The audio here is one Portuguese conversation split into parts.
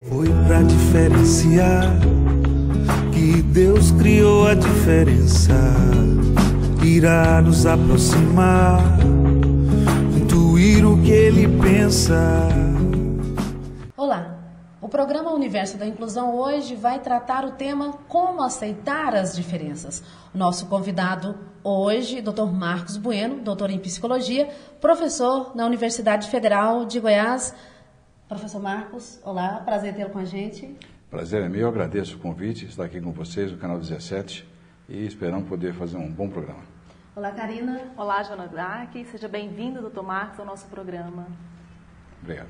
Foi pra diferenciar que Deus criou a diferença. Irá nos aproximar, intuir o que Ele pensa. Olá, o programa Universo da Inclusão hoje vai tratar o tema Como aceitar as diferenças. O nosso convidado hoje, Dr. Marcos Bueno, doutor em Psicologia, professor na Universidade Federal de Goiás. Professor Marcos, olá, prazer tê-lo com a gente. Prazer é meu, eu agradeço o convite, estar aqui com vocês no Canal 17 e esperamos poder fazer um bom programa. Olá, Karina. Olá, Joana Dark, seja bem-vindo, doutor Marcos, ao nosso programa. Obrigado.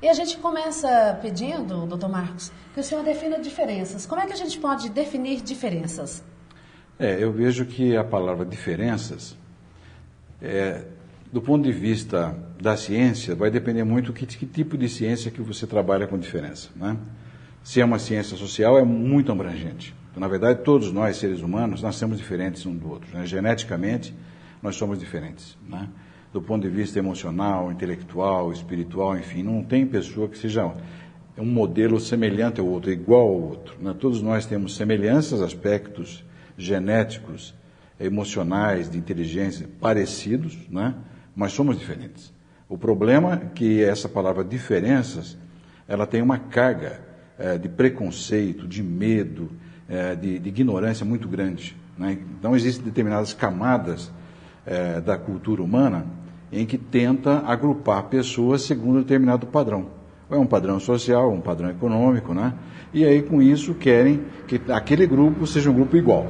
E a gente começa pedindo, doutor Marcos, que o senhor defina diferenças. Como é que a gente pode definir diferenças? Eu vejo que a palavra diferenças, do ponto de vista da ciência, vai depender muito que tipo de ciência que você trabalha com diferença, né? Se é uma ciência social, é muito abrangente. Então, na verdade, todos nós, seres humanos, nascemos diferentes um do outro, né? Geneticamente, nós somos diferentes, né? Do ponto de vista emocional, intelectual, espiritual, enfim, não tem pessoa que seja um modelo semelhante ao outro, igual ao outro, né? Todos nós temos semelhanças, aspectos genéticos, emocionais, de inteligência, parecidos, né? Mas somos diferentes. O problema é que essa palavra diferenças, ela tem uma carga de preconceito, de medo, de ignorância muito grande, né? Então existem determinadas camadas da cultura humana em que tenta agrupar pessoas segundo determinado padrão. Ou é um padrão social, um padrão econômico, né? E aí com isso querem que aquele grupo seja um grupo igual.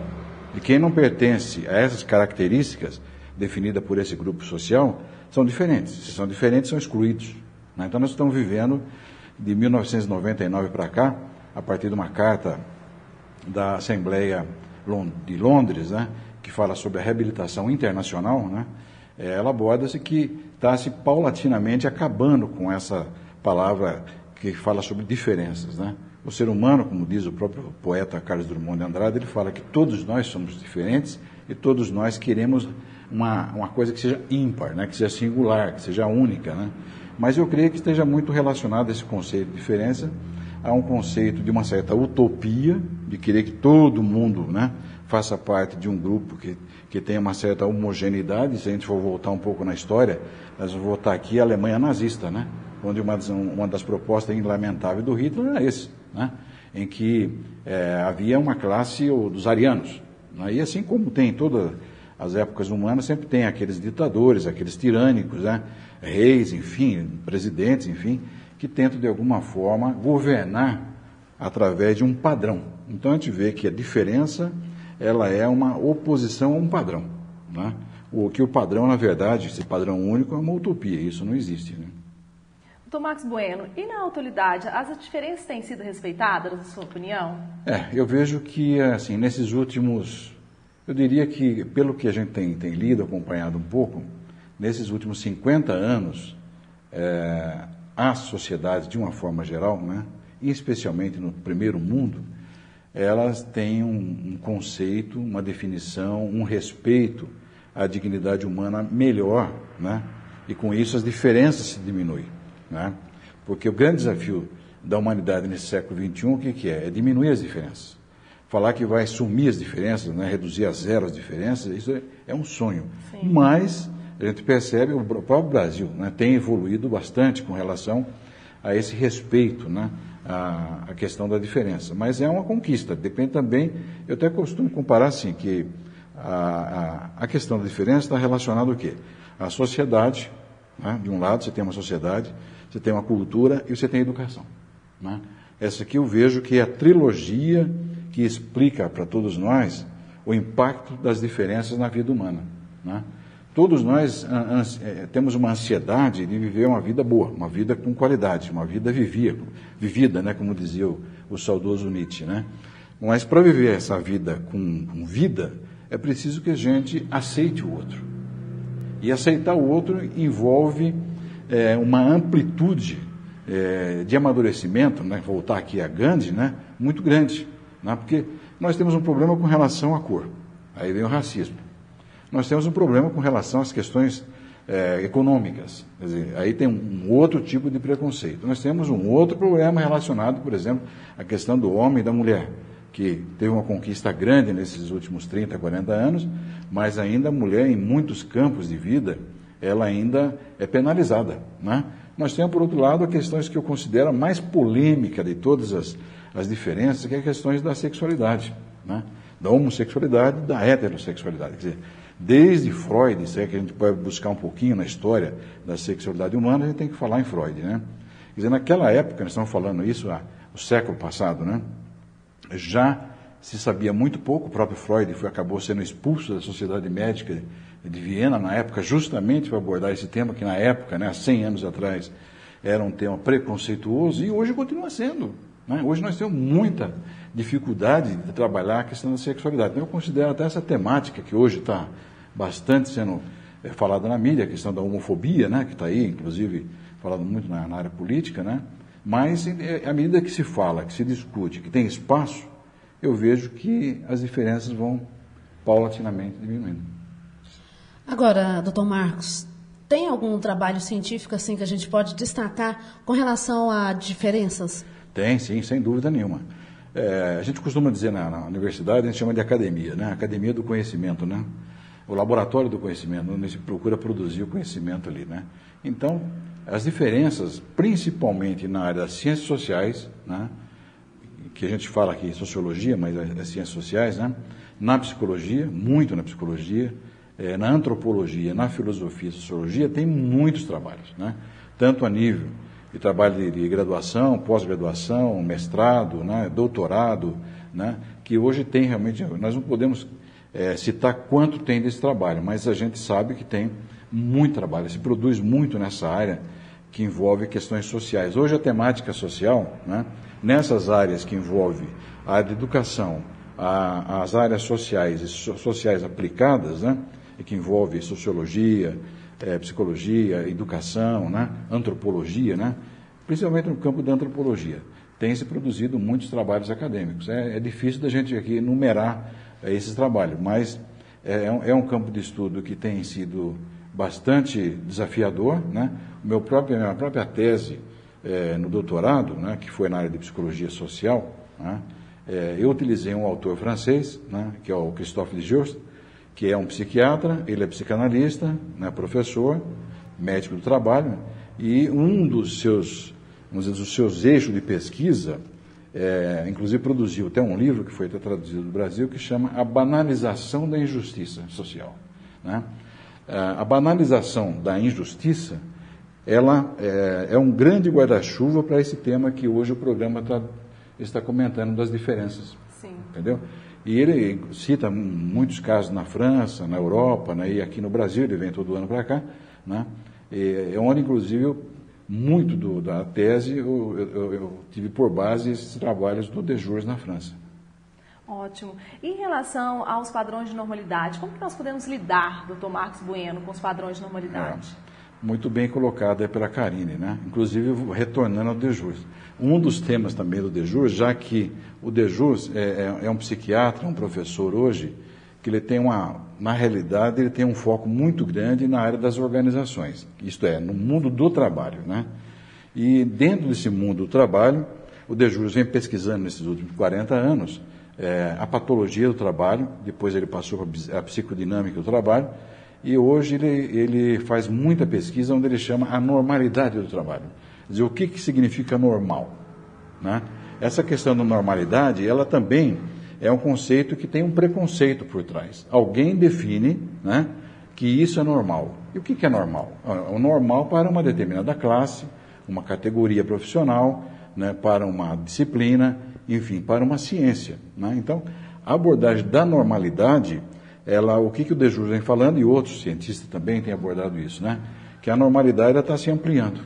E quem não pertence a essas características definidas por esse grupo social são diferentes. Se são diferentes, são excluídos, né? Então nós estamos vivendo de 1999 para cá, a partir de uma carta da Assembleia de Londres, né, que fala sobre a reabilitação internacional, né, ela aborda-se que está se paulatinamente acabando com essa palavra que fala sobre diferenças, né? O ser humano, como diz o próprio poeta Carlos Drummond de Andrade, ele fala que todos nós somos diferentes e todos nós queremos uma coisa que seja ímpar, né, que seja singular, que seja única, né? Mas eu creio que esteja muito relacionado esse conceito de diferença a um conceito de uma certa utopia, de querer que todo mundo, né, faça parte de um grupo que tenha uma certa homogeneidade. Se a gente for voltar um pouco na história, nós vamos voltar aqui à Alemanha nazista, né, onde uma das propostas lamentáveis do Hitler era esse, né, em que havia uma classe dos arianos, né, e assim como tem em todas as épocas humanas, sempre tem aqueles ditadores, aqueles tirânicos, né, reis, enfim, presidentes, enfim, que tentam de alguma forma governar através de um padrão. Então a gente vê que a diferença, ela é uma oposição a um padrão, né? O padrão, na verdade, esse padrão único é uma utopia, isso não existe, né? Doutor Marcos Bueno, e na atualidade, as diferenças têm sido respeitadas, na sua opinião? Eu vejo que, assim, nesses últimos, eu diria que, pelo que a gente tem lido, acompanhado um pouco, nesses últimos 50 anos, as sociedades, de uma forma geral, né, e especialmente no primeiro mundo, elas têm um conceito, uma definição, um respeito à dignidade humana melhor, né, e com isso as diferenças se diminuem, né, porque o grande desafio da humanidade nesse século XXI, o que é? É diminuir as diferenças. Falar que vai sumir as diferenças, né, reduzir a zero as diferenças, isso é um sonho. Sim. Mas a gente percebe, o próprio Brasil, né, tem evoluído bastante com relação a esse respeito, né, a questão da diferença. Mas é uma conquista, depende também, eu até costumo comparar assim, que a questão da diferença está relacionada ao quê? A sociedade, né, de um lado você tem uma sociedade, você tem uma cultura e você tem a educação, né? Essa aqui eu vejo que é a trilogia que explica para todos nós o impacto das diferenças na vida humana, né? Todos nós temos uma ansiedade de viver uma vida boa, uma vida com qualidade, uma vida vivida, né, como dizia o saudoso Nietzsche, né? Mas para viver essa vida com vida, é preciso que a gente aceite o outro. E aceitar o outro envolve uma amplitude de amadurecimento, né, voltar aqui a Gandhi, né, muito grande, né, porque nós temos um problema com relação à cor, aí vem o racismo. Nós temos um problema com relação às questões econômicas. Quer dizer, aí tem um outro tipo de preconceito. Nós temos um outro problema relacionado, por exemplo, à questão do homem e da mulher, que teve uma conquista grande nesses últimos 30, 40 anos, mas ainda a mulher, em muitos campos de vida, ela ainda é penalizada, né? Nós temos, por outro lado, as questões que eu considero a mais polêmica de todas as diferenças, que é as questões da sexualidade, né? Da homossexualidade e da heterossexualidade. Quer dizer, desde Freud, se é que a gente pode buscar um pouquinho na história da sexualidade humana, a gente tem que falar em Freud, né? Quer dizer, naquela época, nós estamos falando isso, o século passado, né? Já se sabia muito pouco, o próprio Freud acabou sendo expulso da Sociedade Médica de Viena, na época, justamente para abordar esse tema, que na época, né, há 100 anos atrás, era um tema preconceituoso, e hoje continua sendo, né? Hoje nós temos muita dificuldade de trabalhar a questão da sexualidade. Então, eu considero até essa temática, que hoje está bastante sendo falada na mídia, a questão da homofobia, né, que está aí, inclusive, falado muito na área política, né? Mas, à medida que se fala, que se discute, que tem espaço, eu vejo que as diferenças vão paulatinamente diminuindo. Agora, doutor Marcos, tem algum trabalho científico assim que a gente pode destacar com relação a diferenças? Tem, sim, sem dúvida nenhuma. A gente costuma dizer na universidade, a gente chama de academia, né? Academia do conhecimento, né? O laboratório do conhecimento, onde se procura produzir o conhecimento ali, né? Então, as diferenças, principalmente na área das ciências sociais, né? Que a gente fala aqui sociologia, mas as ciências sociais, né? Na psicologia, muito na psicologia, na antropologia, na filosofia e sociologia, tem muitos trabalhos, né? Tanto a nível de trabalho de graduação, pós-graduação, mestrado, né? Doutorado, né? Que hoje tem realmente, nós não podemos citar quanto tem desse trabalho, mas a gente sabe que tem muito trabalho, se produz muito nessa área que envolve questões sociais. Hoje a temática social, né? Nessas áreas que envolve a área de educação, as áreas sociais e sociais aplicadas, né? E que envolve sociologia, psicologia, educação, né? Antropologia, né? Principalmente no campo da antropologia, tem se produzido muitos trabalhos acadêmicos. É difícil da gente aqui enumerar esses trabalhos, mas é um campo de estudo que tem sido bastante desafiador, né? Minha própria tese no doutorado, né, que foi na área de psicologia social, né, eu utilizei um autor francês, né, que é o Christophe de Jost, que é um psiquiatra, ele é psicanalista, né, professor, médico do trabalho, e um dos seus, vamos dizer, dos seus eixos de pesquisa, inclusive produziu até um livro que foi até traduzido do Brasil, que chama A Banalização da Injustiça Social, né? A banalização da injustiça, ela é um grande guarda-chuva para esse tema que hoje o programa está comentando das diferenças. Sim. Entendeu? E ele cita muitos casos na França, na Europa, né, e aqui no Brasil, ele vem todo ano para cá, né, onde, inclusive, muito da tese eu tive por base esses trabalhos do Desjours na França. Ótimo. Em relação aos padrões de normalidade, como que nós podemos lidar, doutor Marcos Bueno, com os padrões de normalidade? Muito bem colocado pela Karine, né? Inclusive, retornando ao Desjours. Um dos temas também do Desjours, já que o Desjours é um psiquiatra, um professor hoje, que ele tem na realidade, ele tem um foco muito grande na área das organizações, isto é, no mundo do trabalho, né? E dentro desse mundo do trabalho, o Desjours vem pesquisando nesses últimos 40 anos a patologia do trabalho, depois ele passou para a psicodinâmica do trabalho, e hoje ele faz muita pesquisa onde ele chama a normalidade do trabalho. Quer dizer, o que significa normal, né? Essa questão da normalidade, ela também é um conceito que tem um preconceito por trás. Alguém define, né, que isso é normal. E o que é normal? É o normal para uma determinada classe, uma categoria profissional, né, para uma disciplina, enfim, para uma ciência, né? Então, a abordagem da normalidade, o que o Desjours vem falando, e outros cientistas também têm abordado isso, né? Que a normalidade está se ampliando.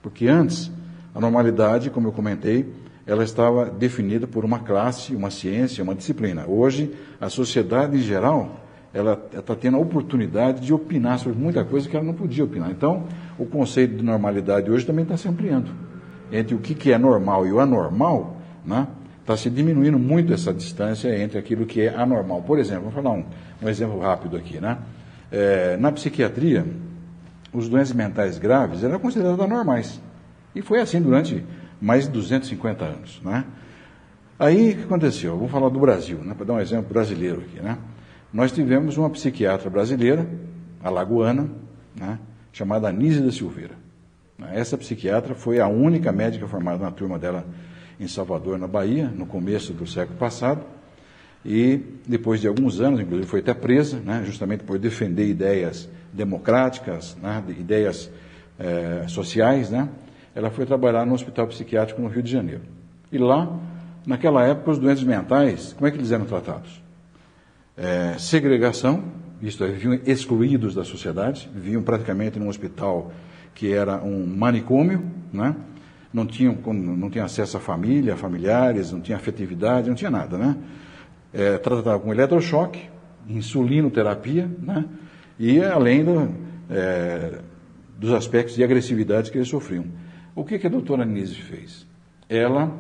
Porque antes, a normalidade, como eu comentei, ela estava definida por uma classe, uma ciência, uma disciplina. Hoje, a sociedade em geral, ela está tendo a oportunidade de opinar sobre muita coisa que ela não podia opinar. Então, o conceito de normalidade hoje também está se ampliando. Entre o que é normal e o anormal, né? Está se diminuindo muito essa distância entre aquilo que é anormal. Por exemplo, vou falar um exemplo rápido aqui, né? Na psiquiatria, os doentes mentais graves eram considerados anormais. E foi assim durante mais de 250 anos, né? Aí, o que aconteceu? Vamos falar do Brasil, né? Para dar um exemplo brasileiro aqui, né? Nós tivemos uma psiquiatra brasileira, alagoana, né? Chamada Anísia da Silveira. Essa psiquiatra foi a única médica formada na turma dela em Salvador, na Bahia, no começo do século passado, e depois de alguns anos, inclusive, foi até presa, né? Justamente por defender ideias democráticas, né? Ideias sociais, né? Ela foi trabalhar no hospital psiquiátrico no Rio de Janeiro. E lá, naquela época, os doentes mentais, como é que eles eram tratados? Segregação, isto é, viviam excluídos da sociedade, viviam praticamente num hospital que era um manicômio, né? Não tinham acesso à família, familiares, não tinha afetividade, não tinha nada, né? Tratava com eletrochoque, insulinoterapia, né? E além dos aspectos de agressividade que eles sofriam. O que a doutora Anísia fez? Ela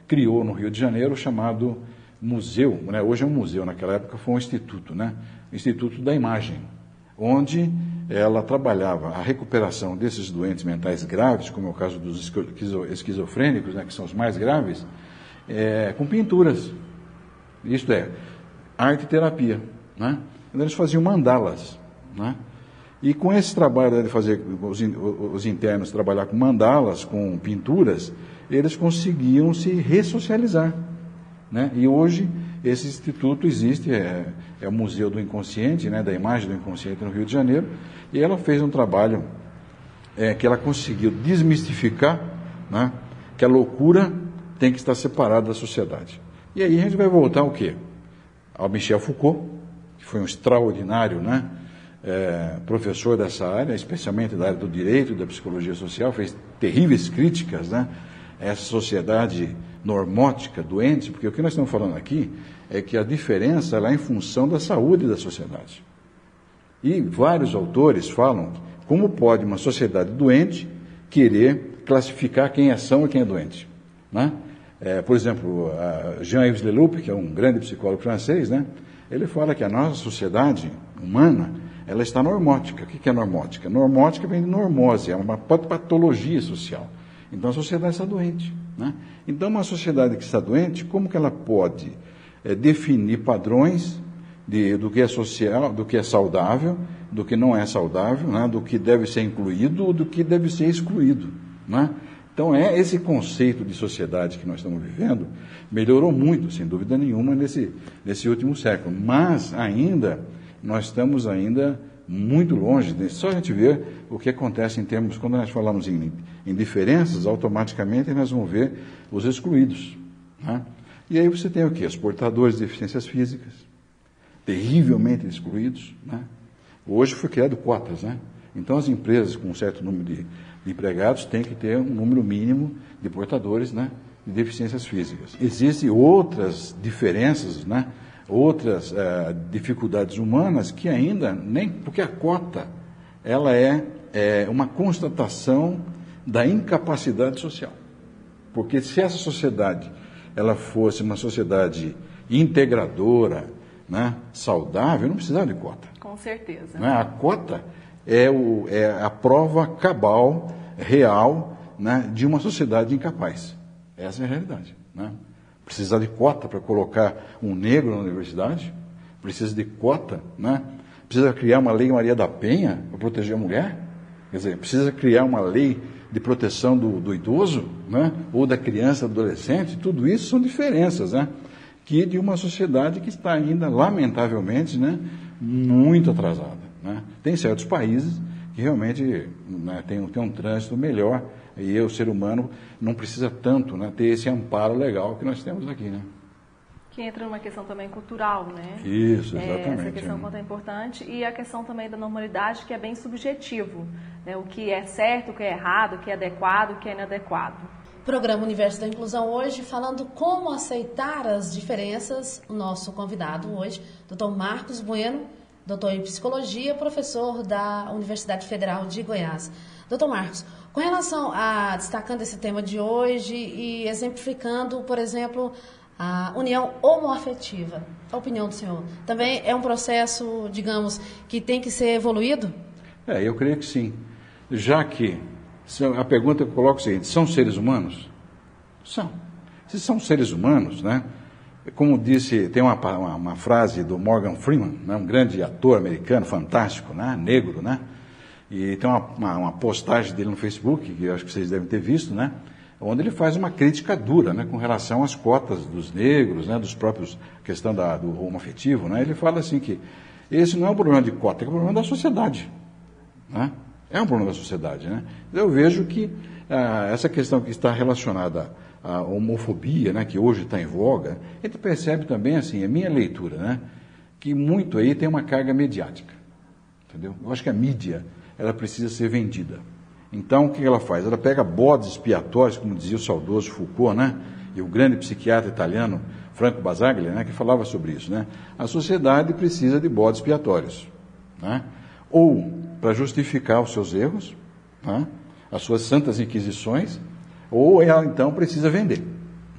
criou no Rio de Janeiro o chamado museu, né? Hoje é um museu, naquela época foi um instituto, né? Instituto da Imagem, onde ela trabalhava a recuperação desses doentes mentais graves, como é o caso dos esquizofrênicos, né, que são os mais graves, com pinturas. Isto é, arte e terapia, né? Então, eles faziam mandalas, né? E com esse trabalho de fazer os internos trabalhar com mandalas, com pinturas, eles conseguiam se ressocializar, né? E hoje esse instituto existe, é o Museu do Inconsciente, né, da Imagem do Inconsciente no Rio de Janeiro, e ela fez um trabalho que ela conseguiu desmistificar, né, que a loucura tem que estar separada da sociedade. E aí a gente vai voltar ao quê? Ao Michel Foucault, que foi um extraordinário, né, professor dessa área, especialmente da área do direito e da psicologia social, fez terríveis críticas, né, a essa sociedade normótica, doente, porque o que nós estamos falando aqui é que a diferença ela é em função da saúde da sociedade. E vários autores falam como pode uma sociedade doente querer classificar quem é são e quem é doente, né? Por exemplo, Jean-Yves Leloup, que é um grande psicólogo francês, né? Ele fala que a nossa sociedade humana ela está normótica. O que é normótica? Normótica vem de normose, é uma patologia social. Então a sociedade está doente, né? Então uma sociedade que está doente, como que ela pode definir padrões do que é social, do que é saudável, do que não é saudável, né? Do que deve ser incluído, do que deve ser excluído, né? Então esse conceito de sociedade que nós estamos vivendo melhorou muito, sem dúvida nenhuma, nesse último século, mas ainda nós estamos ainda muito longe. Só a gente ver o que acontece em termos, quando nós falamos em diferenças, automaticamente nós vamos ver os excluídos, né? E aí você tem o quê? Os portadores de deficiências físicas, terrivelmente excluídos, né? Hoje foi criado cotas, né? Então as empresas com um certo número de empregados têm que ter um número mínimo de portadores, né, de deficiências físicas. Existem outras diferenças, né? Outras dificuldades humanas que ainda nem... Porque a cota, ela é uma constatação da incapacidade social. Porque se essa sociedade, ela fosse uma sociedade integradora, né, saudável, não precisava de cota. Com certeza. Né? A cota é a prova cabal, real, né, de uma sociedade incapaz. Essa é a realidade, né? Precisa de cota para colocar um negro na universidade, precisa de cota, né? Precisa criar uma lei Maria da Penha para proteger a mulher, quer dizer, precisa criar uma lei de proteção do idoso, né? Ou da criança, do adolescente. Tudo isso são diferenças, né? Que de uma sociedade que está ainda, lamentavelmente, né, muito atrasada, né? Tem certos países que realmente, né, tem um trânsito melhor, e o ser humano não precisa tanto, né, ter esse amparo legal que nós temos aqui, né? Que entra numa questão também cultural, né? Isso, exatamente. Essa questão quanto é importante, e a questão também da normalidade, que é bem subjetivo, né? O que é certo, o que é errado, o que é adequado, o que é inadequado. Programa Universo da Inclusão hoje, falando como aceitar as diferenças. O nosso convidado hoje, Dr. Marcos Bueno, doutor em Psicologia, professor da Universidade Federal de Goiás. Doutor Marcos, com relação a destacando esse tema de hoje e exemplificando, por exemplo, a união homoafetiva, a opinião do senhor, também é um processo, digamos, que tem que ser evoluído? Eu creio que sim. já que a pergunta que eu coloco é a seguinte: são seres humanos? São. Se são seres humanos, né? Como disse, tem uma frase do Morgan Freeman, né, um grande ator americano, fantástico, né, negro, né? E tem uma postagem dele no Facebook, que eu acho que vocês devem ter visto, né? Onde ele faz uma crítica dura, né, com relação às cotas dos negros, né, dos próprios, questão do homoafetivo, né? Ele fala assim que esse não é um problema de cota, é um problema da sociedade, né? É um problema da sociedade, né? Eu vejo que essa questão que está relacionada à homofobia, né, que hoje está em voga, a gente percebe também, assim, a minha leitura, né, que muito aí tem uma carga mediática, entendeu? Eu acho que a mídia, ela precisa ser vendida. Então, o que ela faz? Ela pega bodes expiatórios, como dizia o saudoso Foucault, né, e o grande psiquiatra italiano Franco Basaglia, né, que falava sobre isso, né? A sociedade precisa de bodes expiatórios, né? Ou para justificar os seus erros, né, as suas santas inquisições, ou ela então precisa vender,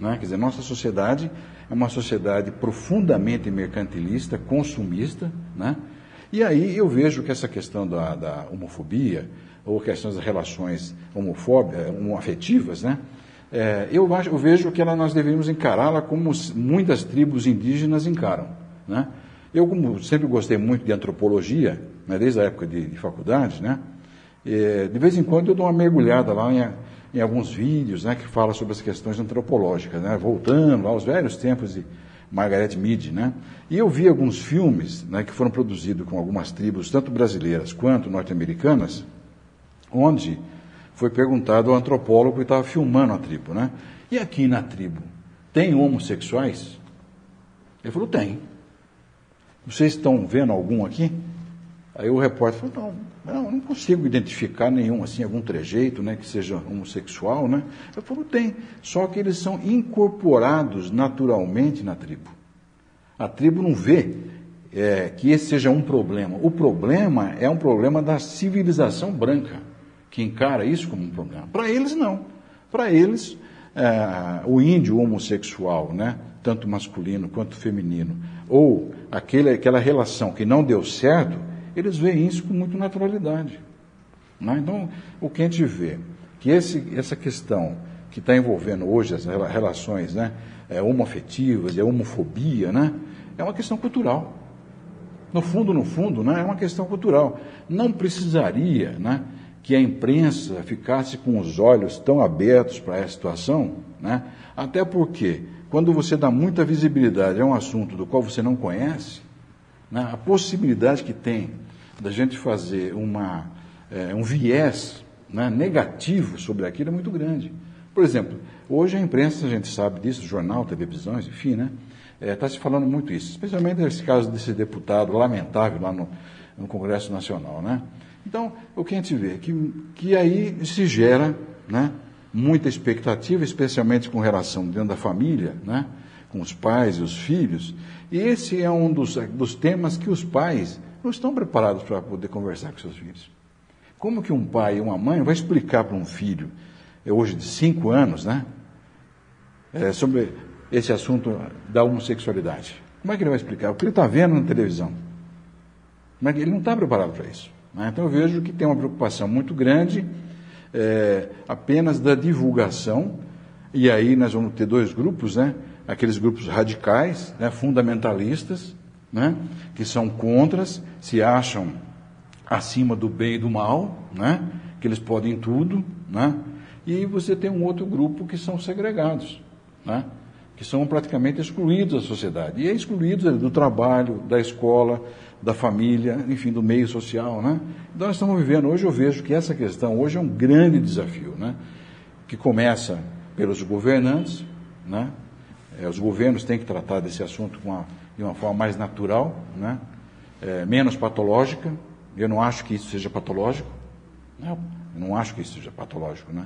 né? Quer dizer, nossa sociedade é uma sociedade profundamente mercantilista, consumista, né? E aí eu vejo que essa questão da homofobia, ou questões das relações homoafetivas, né? Eu vejo que nós devemos encará-la como muitas tribos indígenas encaram, né? Eu, como sempre gostei muito de antropologia, né, desde a época de faculdade, né? De vez em quando eu dou uma mergulhada lá em alguns vídeos, né, que falam sobre as questões antropológicas, né, voltando aos velhos tempos de Margaret Mead, né? E eu vi alguns filmes, né, que foram produzidos com algumas tribos, tanto brasileiras quanto norte-americanas, onde foi perguntado ao antropólogo que estava filmando a tribo, né? E aqui na tribo, tem homossexuais? Ele falou, tem. Vocês estão vendo algum aqui? Aí o repórter falou, não consigo identificar nenhum, assim, algum trejeito, né, que seja homossexual, né? Eu falo, tem, só que eles são incorporados naturalmente na tribo. A tribo não vê que esse seja um problema. O problema é um problema da civilização branca, que encara isso como um problema. Para eles, não. Para eles, o índio homossexual, né, tanto masculino quanto feminino, ou aquela relação que não deu certo, eles veem isso com muita naturalidade, né? Então, o que a gente vê, que essa questão que está envolvendo hoje as relações, né, homoafetivas e a homofobia, né, é uma questão cultural. No fundo, né, é uma questão cultural. Não precisaria, né, que a imprensa ficasse com os olhos tão abertos para essa situação, né? Até porque, quando você dá muita visibilidade a um assunto do qual você não conhece, né, a possibilidade que tem da gente fazer um viés, né, negativo sobre aquilo é muito grande. Por exemplo, hoje a imprensa, a gente sabe disso, jornal, televisões, enfim, né, está se falando muito isso, especialmente nesse caso desse deputado lamentável lá no Congresso Nacional, né? Então, o que a gente vê que aí se gera, né, muita expectativa, especialmente com relação dentro da família, né, com os pais e os filhos, e esse é um dos temas que os pais não estão preparados para poder conversar com seus filhos. Como que um pai e uma mãe vai explicar para um filho, hoje de 5 anos, né, sobre esse assunto da homossexualidade? Como é que ele vai explicar? O que ele está vendo na televisão? Ele não está preparado para isso, né? Então eu vejo que tem uma preocupação muito grande apenas da divulgação, e aí nós vamos ter 2 grupos, né? Aqueles grupos radicais, né, fundamentalistas, né, que são contras, se acham acima do bem e do mal, né, que eles podem tudo, né, e você tem um outro grupo que são segregados, né, que são praticamente excluídos da sociedade, e excluídos do trabalho, da escola, da família, enfim, do meio social, né. Então nós estamos vivendo, hoje eu vejo que essa questão hoje é um grande desafio, né, que começa pelos governantes, né. Os governos têm que tratar desse assunto de uma forma mais natural, né? Menos patológica. Eu não acho que isso seja patológico. Eu não acho que isso seja patológico, né?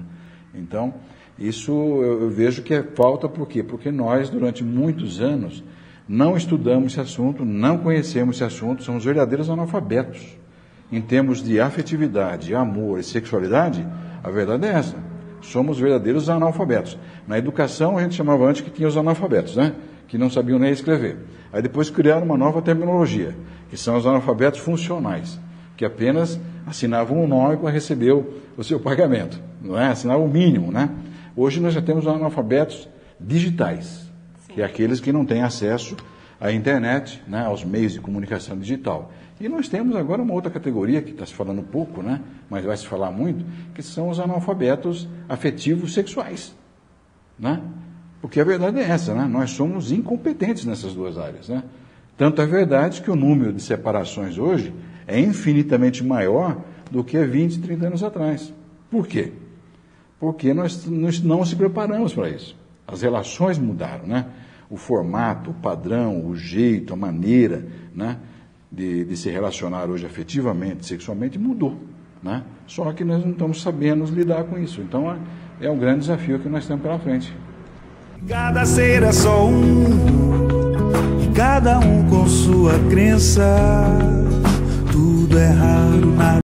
Então, isso eu vejo que é falta por quê? Porque nós, durante muitos anos, não estudamos esse assunto, não conhecemos esse assunto, somos verdadeiros analfabetos. Em termos de afetividade, amor e sexualidade, a verdade é essa. Somos verdadeiros analfabetos. Na educação, a gente chamava antes que tinha os analfabetos, né? Que não sabiam nem escrever. Aí depois criaram uma nova terminologia, que são os analfabetos funcionais. que apenas assinavam um nome para receber o seu pagamento, não é? Assinavam o mínimo, né? Hoje nós já temos analfabetos digitais, que é aqueles que não têm acesso à internet, né, aos meios de comunicação digital. E nós temos agora uma outra categoria, que está se falando pouco, né, mas vai se falar muito, que são os analfabetos afetivos sexuais, né? Porque a verdade é essa, né? Nós somos incompetentes nessas duas áreas, né? Tanto é verdade que o número de separações hoje é infinitamente maior do que há 20, 30 anos atrás. Por quê? Porque nós não se preparamos para isso. As relações mudaram, né? O formato, o padrão, o jeito, a maneira, né, de se relacionar hoje afetivamente, sexualmente, mudou, né? Só que nós não estamos sabendo lidar com isso. Então é um grande desafio que nós temos pela frente. Cada ser é só um, cada um com sua crença. Tudo é raro, nada